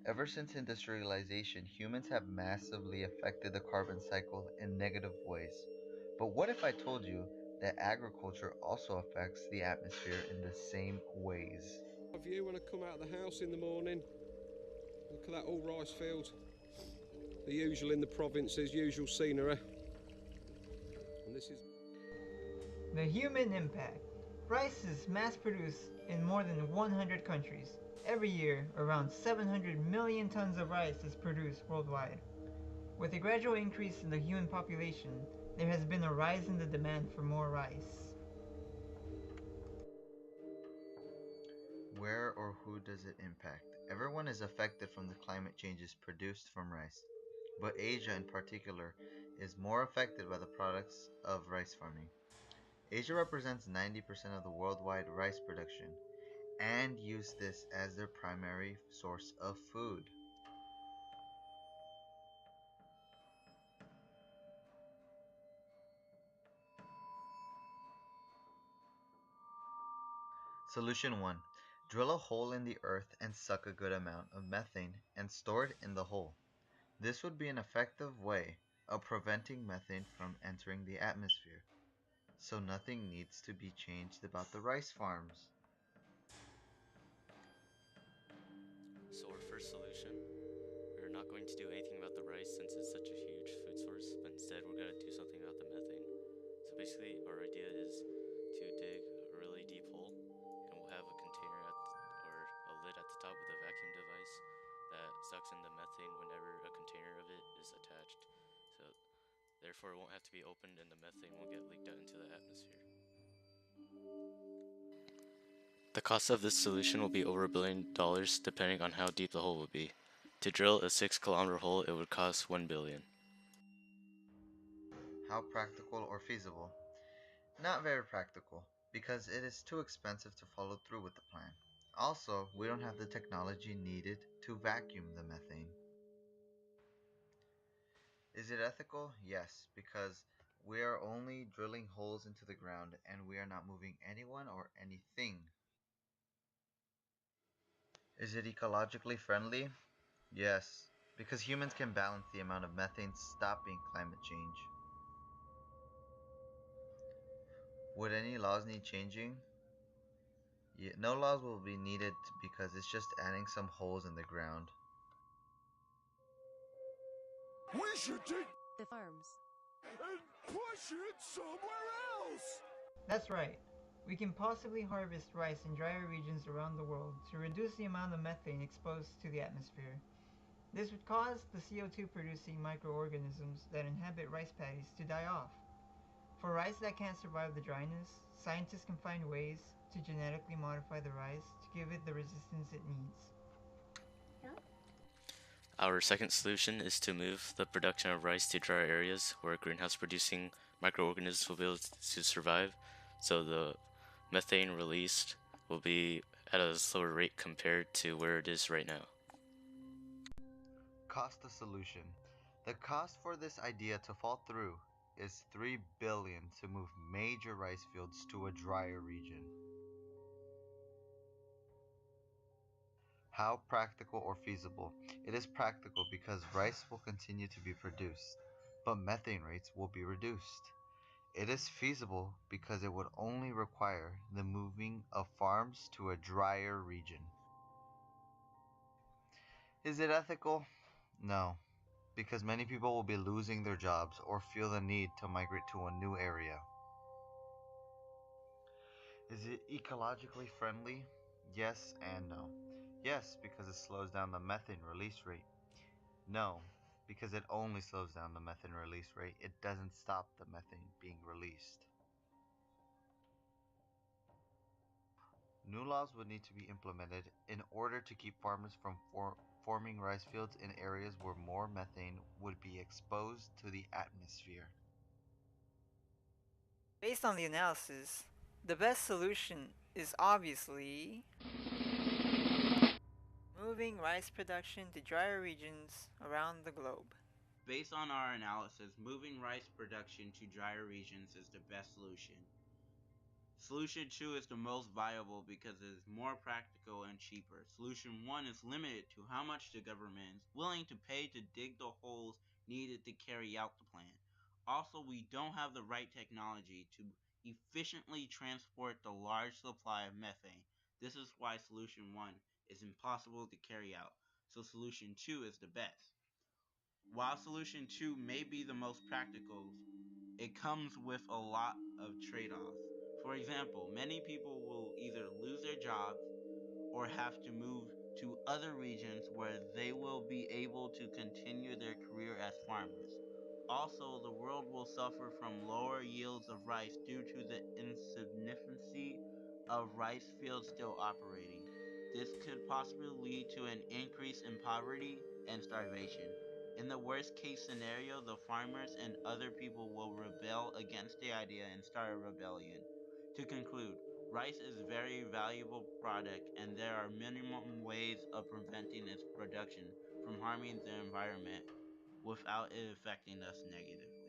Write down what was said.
Ever since industrialization, humans have massively affected the carbon cycle in negative ways. But what if I told you that agriculture also affects the atmosphere in the same ways? View when I come out of the house in the morning, look at that, all rice fields. The usual in the provinces, usual scenery. And this is The human impact. Rice is mass produced in more than 100 countries. Every year, around 700 million tons of rice is produced worldwide. With a gradual increase in the human population, there has been a rise in the demand for more rice. Where or who does it impact? Everyone is affected from the climate changes produced from rice, but Asia in particular is more affected by the products of rice farming. Asia represents 90% of the worldwide rice production and use this as their primary source of food. Solution 1. Drill a hole in the earth and suck a good amount of methane and store it in the hole. This would be an effective way of preventing methane from entering the atmosphere, so nothing needs to be changed about the rice farms. So our first solution, we're not going to do anything about the rice since it's such a huge food source, but instead we're going to do something about the methane. So basically our idea is to dig a really deep hole, and we'll have a container or a lid at the top with a vacuum device that sucks in the methane whenever a container of it is attached. So therefore it won't have to be opened and the methane won't get leaked out into the atmosphere. The cost of this solution will be over $1 billion depending on how deep the hole will be. To drill a 6-kilometer hole, it would cost $1 billion. How practical or feasible? Not very practical, because it is too expensive to follow through with the plan. Also, we don't have the technology needed to vacuum the methane. Is it ethical? Yes, because we are only drilling holes into the ground and we are not moving anyone or anything. Is it ecologically friendly? Yes, because humans can balance the amount of methane stopping climate change. Would any laws need changing? Yeah, no laws will be needed because it's just adding some holes in the ground. We should take the farms and push it somewhere else! That's right. We can possibly harvest rice in drier regions around the world to reduce the amount of methane exposed to the atmosphere. This would cause the CO2 producing microorganisms that inhabit rice paddies to die off. For rice that can't survive the dryness, scientists can find ways to genetically modify the rice to give it the resistance it needs. Our second solution is to move the production of rice to drier areas where greenhouse producing microorganisms will be able to survive, so the methane released will be at a slower rate compared to where it is right now. Cost of solution. The cost for this idea to fall through is $3 billion to move major rice fields to a drier region. How practical or feasible? It is practical because rice will continue to be produced, but methane rates will be reduced. It is feasible because it would only require the moving of farms to a drier region. Is it ethical? No, because many people will be losing their jobs or feel the need to migrate to a new area. Is it ecologically friendly? Yes and no. Yes, because it slows down the methane release rate. No, because it only slows down the methane release rate. It doesn't stop the methane being released. New laws would need to be implemented in order to keep farmers from forming rice fields in areas where more methane would be exposed to the atmosphere. Based on the analysis, the best solution is obviously moving rice production to drier regions around the globe. Based on our analysis, moving rice production to drier regions is the best solution. Solution 2 is the most viable because it is more practical and cheaper. Solution 1 is limited to how much the government is willing to pay to dig the holes needed to carry out the plan. Also, we don't have the right technology to efficiently transport the large supply of methane. This is why Solution 1 is impossible to carry out, so Solution 2 is the best. While Solution 2 may be the most practical, it comes with a lot of trade-offs. For example, many people will either lose their jobs or have to move to other regions where they will be able to continue their career as farmers. Also, the world will suffer from lower yields of rice due to the insufficiency of rice fields still operating. This could possibly lead to an increase in poverty and starvation. In the worst case scenario, the farmers and other people will rebel against the idea and start a rebellion. To conclude, rice is a very valuable product and there are minimum ways of preventing its production from harming the environment without it affecting us negatively.